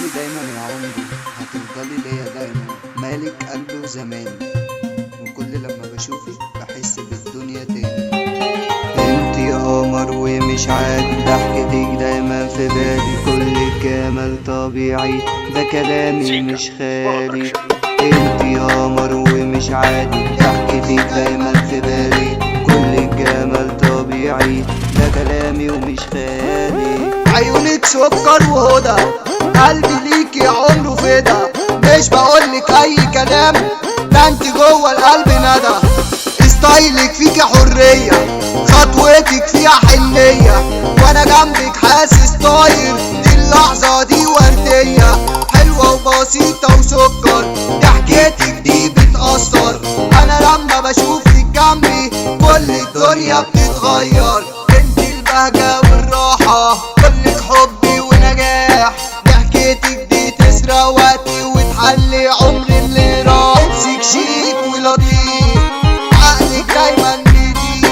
لي دايما يا عمري، هتفضلي ليا دايما، مالك قلبي وزمان، وكل لما بشوفك بحس بالدنيا تاني. انت يا قمر ومش عادي، ضحكتك دايما في بالي، كل جمال طبيعي، ده كلامي مش خالي. انت يا قمر ومش عادي، ضحكتك دايما في بالي، كل جمال طبيعي، ده كلامي ومش خالي. عيونك سكر وهدى، قلبي ليكي عمره فدا، مش بقولك اي كلام، ده انت جوه القلب ندى. ستايلك فيكي حرية، خطوتك فيها حنية، وانا جنبك حاسس طاير، دي اللحظة دي وردية، حلوة وبسيطة وسكر، ضحكتك دي بتأثر، انا لما بشوفك جنبي كل الدنيا بتتغير. انت البهجة والراحة، كلك حبي ونجاح، ضحكتك دي تسرق وقتي وتحلي عمري اللي راح. لبسك شيك ولطيف، عقلك دايما نضيف،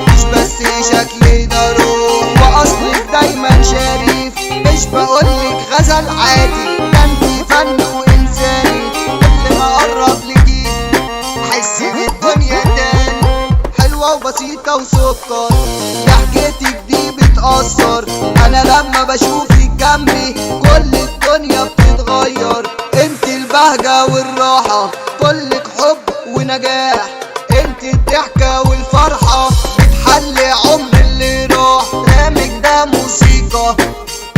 مش بس شكلي ده روح، واصلك دايما شريف، مش بقولك غزل عادي، ده انتي فن وانساني، كل ما اقرب ليكي احس بالدنيا تاني، حلوة وبسيطة وسكر، ضحكتك دي بتأثر، انا لما بشوفك جنبي كل الدنيا بتتغير. انت البهجة والراحة، كلك حب ونجاح، انت الضحكة والفرحة، بتحلي عمر اللي راح. كلامك ده موسيقى،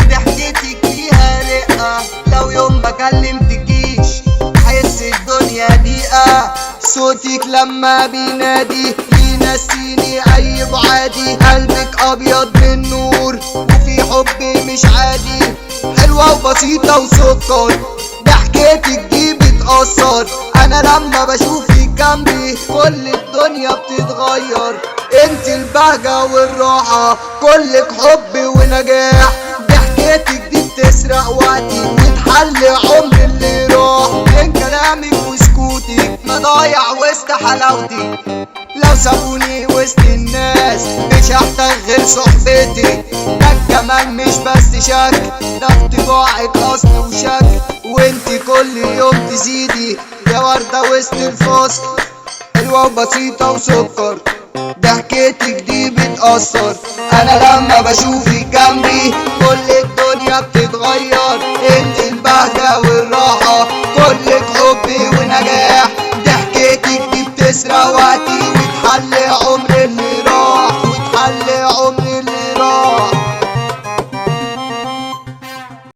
ضحكتك فيها رقة، لو يوم ما كلمتكيش احس الدنيا ضيقة، صوتك لما بينادي بينسيني اي بعادي، قلبك ابيض من نور وفي حب مش عادي، حلوة وبسيطة وسكر، ضحكتك دي بتأثر، انا لما بشوفك جنبي كل الدنيا بتتغير. انت البهجة والراحة، كلك حب ونجاح، ضحكتك دي بتسرق وقتي وتحلي عمر اللي راح. بين كلامك وسكوتك مضايع وسط حلاوتي، لو سابوني وسط الناس مش هحتاج غير صحبتك، ده الجمال مش بس شكل، ده طباعك اصل وشكل، وانت كل يوم تزيدي يا وردة وسط الفصل، حلوة وبسيطة وسكر، ضحكتك دي بتأثر، انا لما بشوفك جنبي كل الدنيا بتتغير. انت البهجة والراحة، كلك حب ونجاح، ضحكتك دي بتسرق وقتي